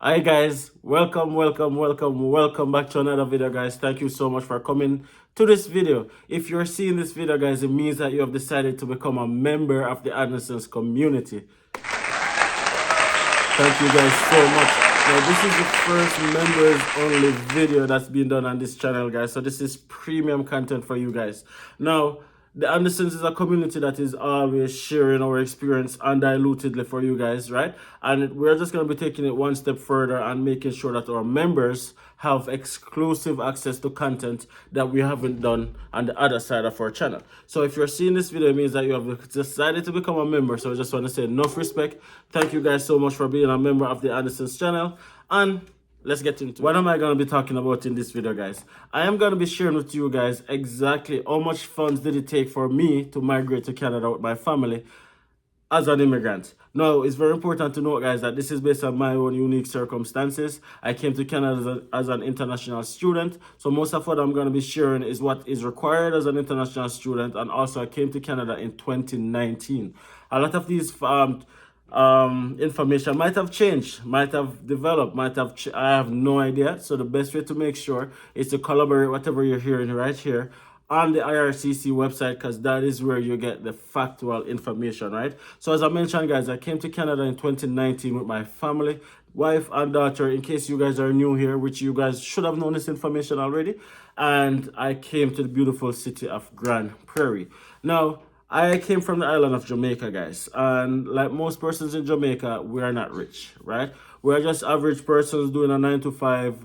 Hi guys, welcome back to another video guys. Thank you so much for coming to this video. If you're seeing this video guys, it means that you have decided to become a member of the Andersons community. Thank you guys so much. Now this is the first members only video that's been done on this channel guys. So this is premium content for you guys. Now the Andersons is a community that is always sharing our experience undilutedly for you guys, right? And we're just going to be taking it one step further and making sure that our members have exclusive access to content that we haven't done on the other side of our channel. So if you're seeing this video, it means that you have decided to become a member. So I just want to say enough respect. Thank you guys so much for being a member of the Andersons channel. And let's get into it. What am I going to be talking about in this video, guys? I am going to be sharing with you guys exactly how much funds did it take for me to migrate to Canada with my family as an immigrant. Now, it's very important to note, guys, that this is based on my own unique circumstances. I came to Canada as an international student. So most of what I'm going to be sharing is what is required as an international student. And also, I came to Canada in 2019. A lot of these information might have changed, might have developed, I have no idea. So the best way to make sure is to collaborate whatever you're hearing right here on the IRCC website, because that is where you get the factual information, right? So as I mentioned, guys, I came to Canada in 2019 with my family, wife and daughter, in case you guys are new here, which you guys should have known this information already. And I came to the beautiful city of Grand Prairie. Now, I came from the island of Jamaica, guys, and like most persons in Jamaica, we are not rich, right? We're just average persons doing a 9 to 5,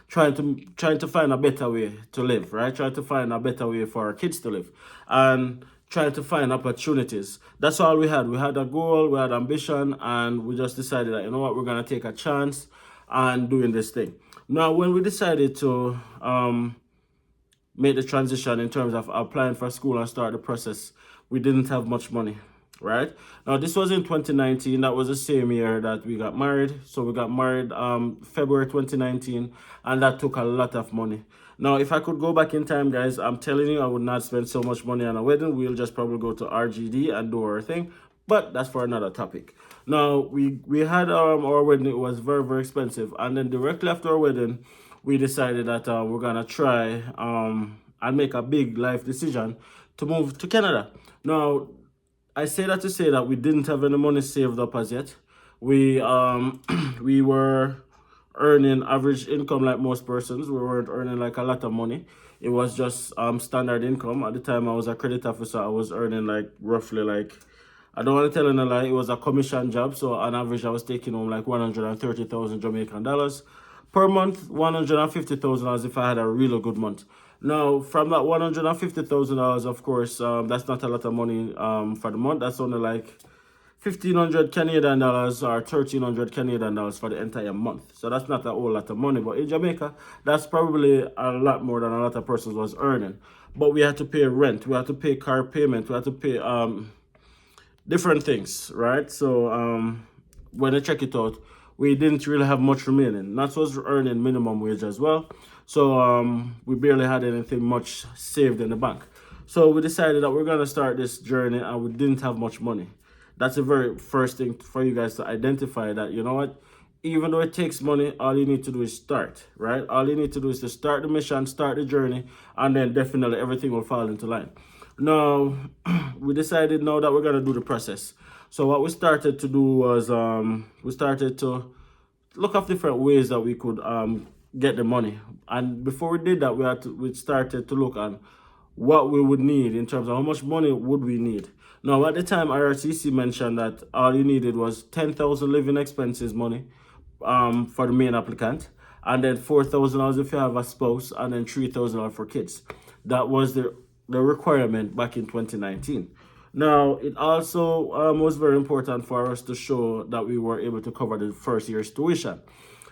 trying to find a better way to live, right? Trying to find a better way for our kids to live, and trying to find opportunities. That's all we had. We had a goal, we had ambition, and we just decided that, you know what, we're gonna take a chance on doing this thing. Now, when we decided to made the transition in terms of applying for school and start the process, we didn't have much money, right? Now, this was in 2019. That was the same year that we got married. So we got married February 2019, and that took a lot of money. Now, if I could go back in time, guys, I'm telling you, I would not spend so much money on a wedding. We'll just probably go to RGD and do our thing. But that's for another topic. Now, we had our wedding. It was very, very expensive. And then directly after our wedding, we decided that we're going to try and make a big life decision to move to Canada. Now, I say that to say that we didn't have any money saved up as yet. We we were earning average income like most persons. We weren't earning like a lot of money. It was just standard income. At the time I was a credit officer, I was earning like roughly like, I don't want to tell you a lie, it was a commission job. So on average I was taking home like 130,000 Jamaican dollars per month, 150,000 as if I had a really good month. Now, from that $150,000, of course, that's not a lot of money for the month. That's only like 1,500 Canadian dollars or 1,300 Canadian dollars for the entire month. So that's not a whole lot of money. But in Jamaica, that's probably a lot more than a lot of persons was earning. But we had to pay rent, we had to pay car payment, we had to pay different things, right? So when I check it out, we didn't really have much remaining. Nats was earning minimum wage as well. So we barely had anything much saved in the bank. So we decided that we're going to start this journey, and we didn't have much money. That's the very first thing for you guys to identify, that, you know what, even though it takes money, all you need to do is start, right? All you need to do is to start the mission, start the journey, and then definitely everything will fall into line. Now, we decided now that we're going to do the process. So what we started to do was we started to look up different ways that we could get the money. And before we did that, we started to look on what we would need in terms of how much money would we need. Now, at the time, IRCC mentioned that all you needed was 10,000 living expenses money for the main applicant, and then $4,000 if you have a spouse, and then $3,000 for kids. That was the requirement back in 2019. Now, it also was very important for us to show that we were able to cover the first year's tuition,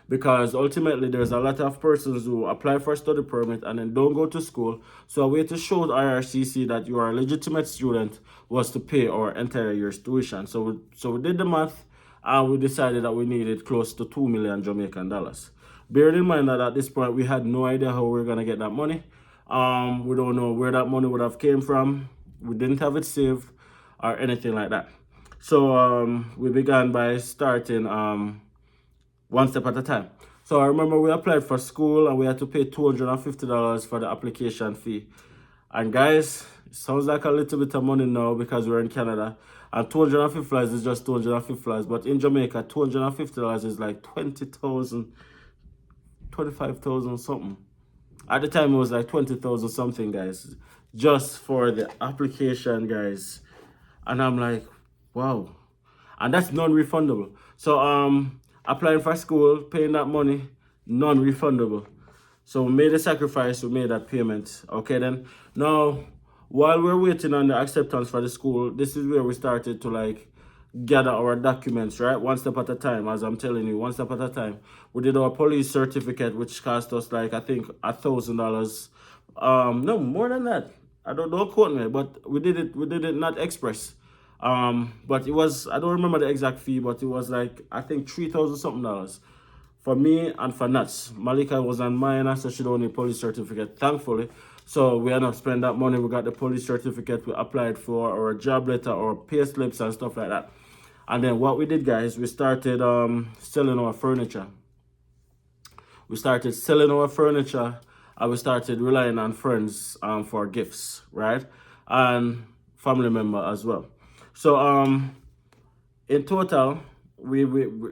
because ultimately there's a lot of persons who apply for a study permit and then don't go to school. So a way to show the IRCC that you are a legitimate student was to pay our entire year's tuition. So we did the math, and we decided that we needed close to 2 million Jamaican dollars. Bearing in mind that at this point we had no idea how we were going to get that money. We don't know where that money would have came from. We didn't have it saved or anything like that. So we began by starting one step at a time. So I remember we applied for school and we had to pay $250 for the application fee. And guys, it sounds like a little bit of money now because we're in Canada. And $250 is just $250. But in Jamaica, $250 is like 20,000, 25,000 something. At the time, it was like 20,000 something, guys. Just for the application, guys. And I'm like, wow. And that's non-refundable. So applying for school, paying that money, non-refundable. So we made a sacrifice, we made that payment. Okay then. Now, while we're waiting on the acceptance for the school, this is where we started to like gather our documents, right? One step at a time, as I'm telling you, one step at a time. We did our police certificate, which cost us like I think $1,000. No, more than that. I don't quote me, but we did it not express. But it was, I don't remember the exact fee, but it was like I think 3,000 something dollars for me and for Nats. Malika was on minor, so she don't need police certificate, thankfully. So we had to spend that money. We got the police certificate. We applied for our job letter, our pay slips and stuff like that. And then what we did, guys, we started selling our furniture. We started selling our furniture and we started relying on friends for gifts, right? And family member as well. So in total, we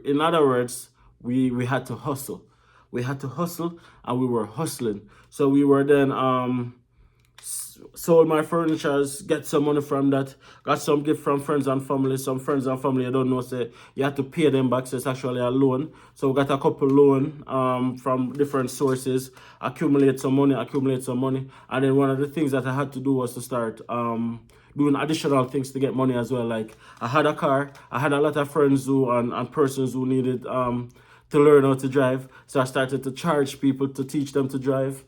in other words, we had to hustle. We had to hustle and we were hustling. So we were then sold my furnitures, get some money from that, got some gift from friends and family. Some friends and family, I don't know, say you have to pay them back, so it's actually a loan. So we got a couple loan from different sources, accumulate some money. And then one of the things that I had to do was to start doing additional things to get money as well. Like I had a car, I had a lot of friends who and persons who needed to learn how to drive. So I started to charge people to teach them to drive.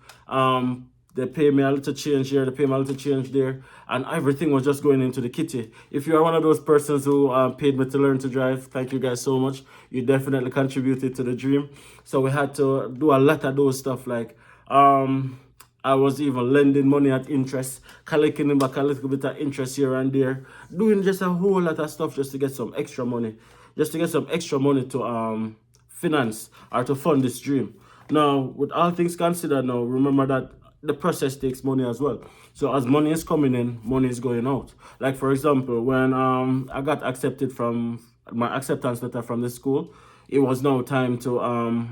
They pay me a little change here, they pay me a little change there, and everything was just going into the kitty. If you are one of those persons who paid me to learn to drive, thank you guys so much. You definitely contributed to the dream. So we had to do a lot of those stuff. Like I was even lending money at interest, collecting back a little bit of interest here and there, doing just a whole lot of stuff just to get some extra money, to finance or to fund this dream. Now, with all things considered, now remember that the process takes money as well. So as money is coming in, money is going out. Like for example, when I got accepted from my acceptance letter from the school, it was now time to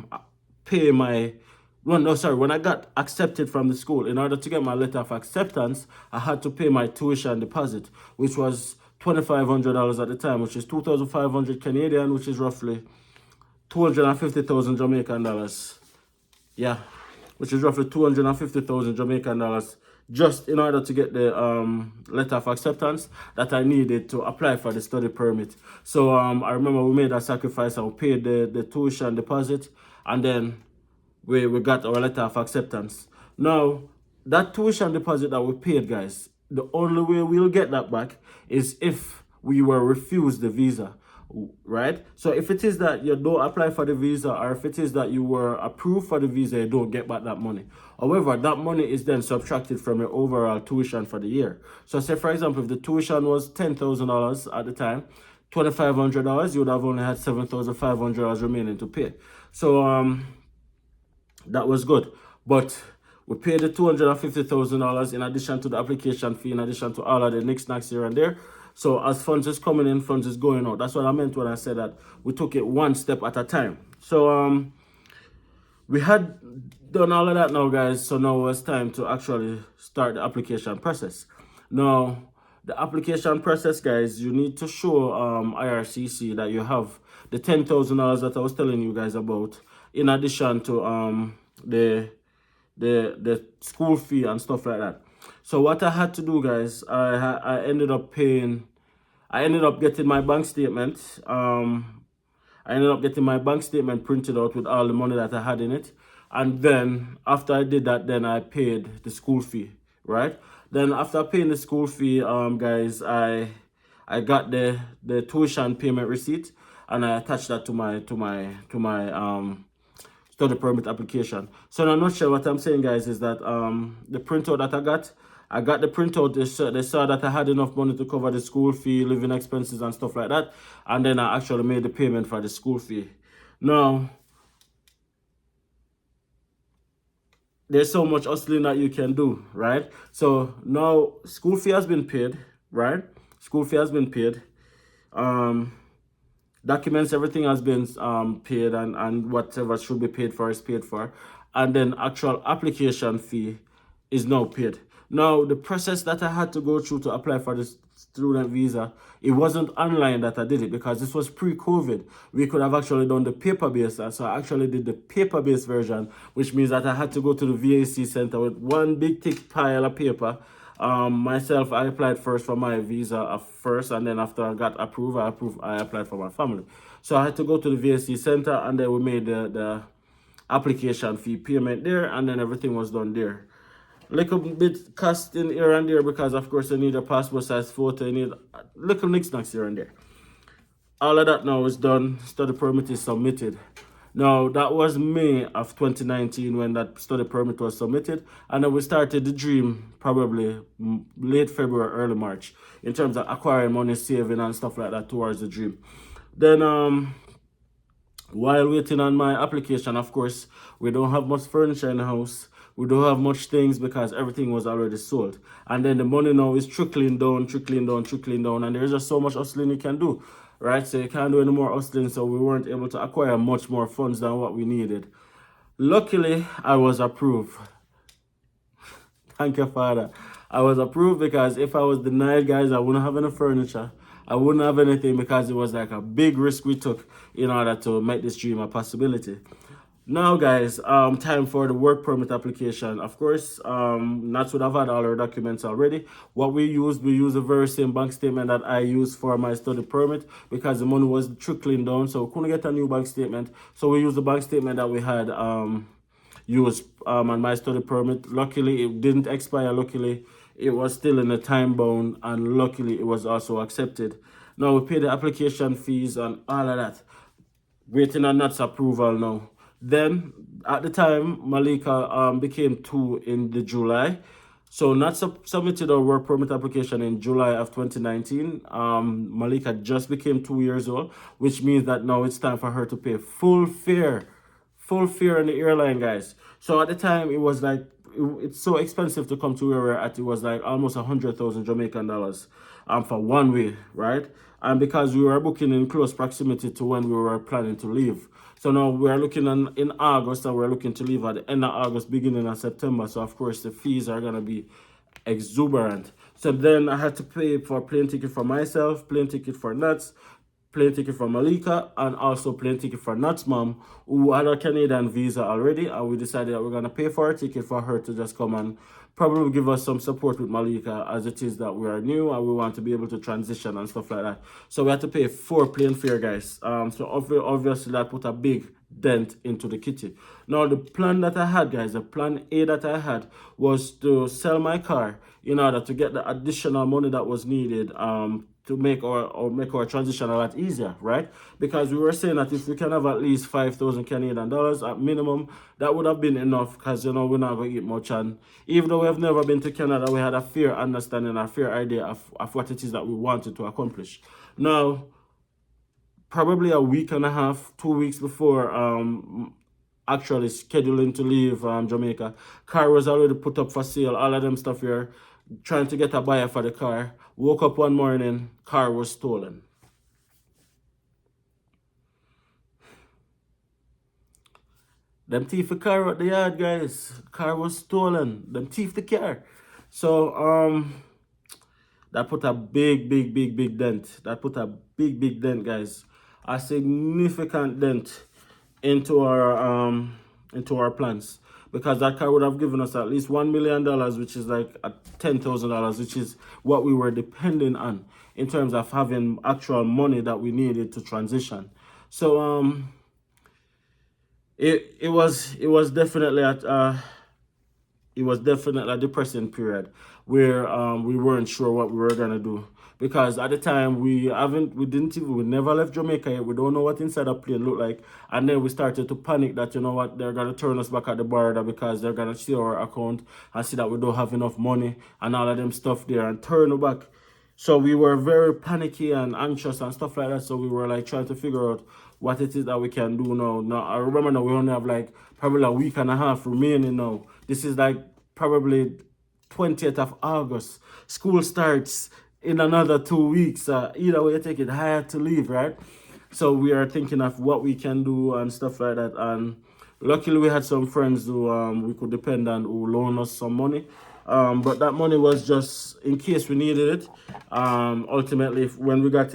pay my when I got accepted from the school. In order to get my letter of acceptance, I had to pay my tuition deposit, which was $2,500 at the time, which is 2,500 Canadian, which is roughly 250,000 Jamaican dollars. Yeah, which is roughly 250,000 Jamaican dollars, just in order to get the letter of acceptance that I needed to apply for the study permit. So I remember we made a sacrifice and we paid the tuition deposit, and then we got our letter of acceptance. Now, that tuition deposit that we paid, guys, the only way we'll get that back is if we were refused the visa. Right? So if it is that you don't apply for the visa, or if it is that you were approved for the visa, you don't get back that money. However, that money is then subtracted from your overall tuition for the year. So say for example, if the tuition was $10,000 at the time, $2,500, you would have only had $7,500 remaining to pay. So that was good. But we paid the $250,000 in addition to the application fee, in addition to all of the knickknacks here and there. So as funds is coming in, funds is going out. That's what I meant when I said that we took it one step at a time. So we had done all of that now, guys. So now it's time to actually start the application process. Now, the application process, guys, you need to show IRCC that you have the $10,000 that I was telling you guys about, in addition to the school fee and stuff like that. So what I had to do, guys, I ended up getting my bank statement. I ended up getting my bank statement printed out with all the money that I had in it. And then after I did that, then I paid the school fee, right? Then after paying the school fee, guys, I got the tuition payment receipt and I attached that to my study permit application. So in a nutshell, what I'm saying, guys, is that the printout that I got the printout. They saw that I had enough money to cover the school fee, living expenses and stuff like that. And then I actually made the payment for the school fee. Now, there's so much hustling that you can do, right? So now school fee has been paid, right? School fee has been paid. Um, Documents, everything has been paid, and whatever should be paid for is paid for. And then actual application fee is now paid. Now, the process that I had to go through to apply for this student visa, it wasn't online that I did it because this was pre-COVID. We could have actually done the paper-based, so I actually did the paper-based version, which means that I had to go to the VAC center with one big thick pile of paper. Myself, I applied first for my visa first, and then after I got approved, I applied for my family. So I had to go to the VAC center, and then we made the application fee payment there, and then everything was done there. Little bit costing here and there because of course you need a passport size photo, you need little knickknacks here and there. All of that now is done. Study permit is submitted. Now, that was May of 2019 when that study permit was submitted. And then we started the dream probably late February, early March in terms of acquiring money, saving and stuff like that towards the dream. Then, while waiting on my application, of course, we don't have much furniture in the house. We don't have much things because everything was already sold. And then the money now is trickling down, trickling down, trickling down. And there's just so much hustling you can do, right? So you can't do any more hustling. So we weren't able to acquire much more funds than what we needed. Luckily, I was approved. Thank you, Father. I was approved because if I was denied, guys, I wouldn't have any furniture. I wouldn't have anything because it was like a big risk we took in order to make this dream a possibility. Now, guys, time for the work permit application. Of course, Nats would have had all our documents already. What we used the very same bank statement that I used for my study permit because the money was trickling down, so we couldn't get a new bank statement. So we used the bank statement that we had used on my study permit. Luckily, it didn't expire. Luckily, it was still in the time bound, and luckily, it was also accepted. Now, we paid the application fees and all of that. Waiting on Nat's approval now. Then, at the time, Malika became 2 in the July. So Nat submitted our work permit application in July of 2019. Malika just became 2 years old, which means that now it's time for her to pay full fare in the airline, guys. So at the time, it was like, it's so expensive to come to where we're at. It was like almost 100,000 Jamaican dollars for one way, right? And because we were booking in close proximity to when we were planning to leave. So now we're looking in August, and we're looking to leave at the end of August, beginning of September. So of course the fees are gonna be exuberant. So then I had to pay for plane ticket for myself, plane ticket for Nuts, plane ticket for Malika, and also plane ticket for Nat's mom, who had a Canadian visa already, and we decided that we're gonna pay for a ticket for her to just come and probably give us some support with Malika, as it is that we are new and we want to be able to transition and stuff like that. So we had to pay 4 plane fare, guys. So obviously that put a big dent into the kitty. Now the plan that I had, guys, the plan A that I had was to sell my car in order to get the additional money that was needed to make our transition a lot easier, right? Because we were saying that if we can have at least 5,000 Canadian dollars at minimum, that would have been enough, because we're not going to eat much. And even though we have never been to Canada, we had a fair understanding, a fair idea of what it is that we wanted to accomplish. Now, probably a week and a half, 2 weeks before actually scheduling to leave Jamaica, car was already put up for sale, all of them stuff here, trying to get a buyer for the car. Woke up one morning, car was stolen. Them thief the car at the yard, guys. Car was stolen. Them thief the car. So that put a big dent. That put a big dent, guys. A significant dent into our plans, because that car would have given us at least $1 million, which is like $10,000, which is what we were depending on in terms of having actual money that we needed to transition. So it was definitely a depressing period where we weren't sure what we were gonna do, because at the time we never left Jamaica yet. We don't know what inside a plane look like, and then we started to panic that, you know what, they're gonna turn us back at the border because they're gonna see our account and see that we don't have enough money and all of them stuff there and turn us back. So we were very panicky and anxious and stuff like that. So we were like trying to figure out what it is that we can do now. Now I remember now we only have like probably a week and a half remaining now. This is like probably 20th of August. School starts in another 2 weeks. Either way you take it, higher to leave, right? So we are thinking of what we can do and stuff like that. And luckily we had some friends who we could depend on who loan us some money. But that money was just in case we needed it. Ultimately, when we got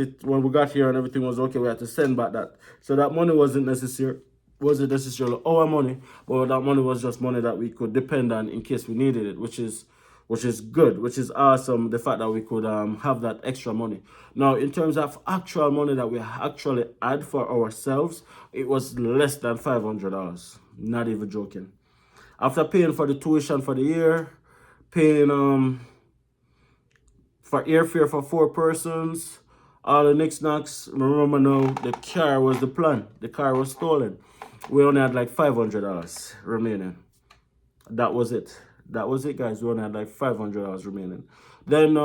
here and everything was okay, we had to send back that. So that money wasn't necessarily our money, but that money was just money that we could depend on in case we needed it, which is good, which is awesome. The fact that we could have that extra money. Now, in terms of actual money that we actually had for ourselves, it was less than $500. Not even joking. After paying for the tuition for the year, paying for airfare for 4 persons, all the knickknacks. Remember now, the car was the plan. The car was stolen. We only had like $500 remaining. That was it. That was it, guys. We only had like $500 remaining. Then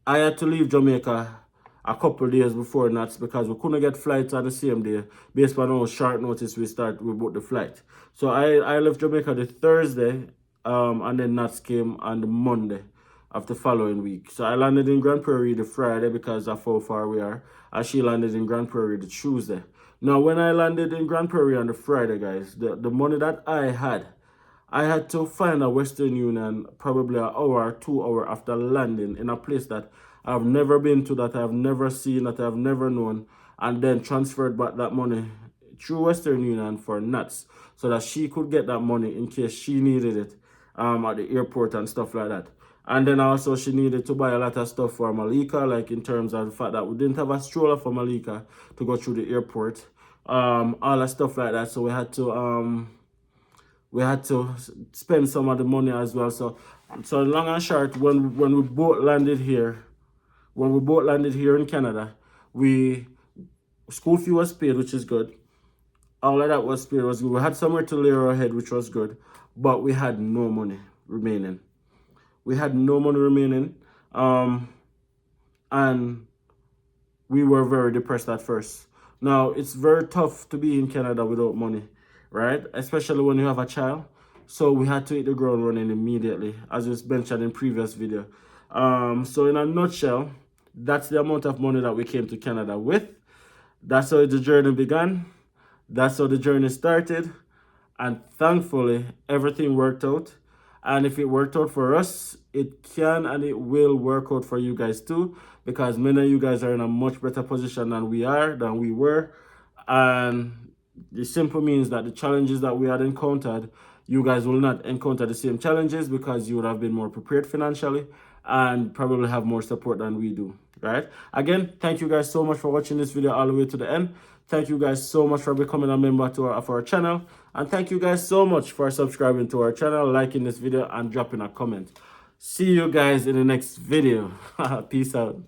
I had to leave Jamaica a couple of days before that because we couldn't get flights on the same day. Based on how short notice we booked the flight. So I left Jamaica the Thursday, and then Nats came on the Monday of the following week. So I landed in Grand Prairie the Friday because of how far we are, and she landed in Grand Prairie the Tuesday. Now, when I landed in Grand Prairie on the Friday, guys, the money that I had to find a Western Union probably an hour or 2 hours after landing in a place that I've never been to, that I've never seen, that I've never known, and then transferred back that money through Western Union for Nats so that she could get that money in case she needed it at the airport and stuff like that. And then also she needed to buy a lot of stuff for Malika, like in terms of the fact that we didn't have a stroller for Malika to go through the airport, all that stuff like that. So we had to spend some of the money as well. So long and short, when we both landed here in Canada, school fee was paid, which is good. All of that was paid, was good. We had somewhere to lay our head, which was good, but we had no money remaining. And we were very depressed at first. Now, it's very tough to be in Canada without money, right? Especially when you have a child. So we had to hit the ground running immediately, as was mentioned in previous video. So in a nutshell, that's the amount of money that we came to Canada with. That's how the journey began. That's how the journey started. And thankfully, everything worked out. And if it worked out for us, it can and it will work out for you guys too, because many of you guys are in a much better position than we were. And it simply means that the challenges that we had encountered, you guys will not encounter the same challenges because you would have been more prepared financially and probably have more support than we do, right? Again, thank you guys so much for watching this video all the way to the end. Thank you guys so much for becoming a member of our channel. And thank you guys so much for subscribing to our channel, liking this video, and dropping a comment. See you guys in the next video. Peace out.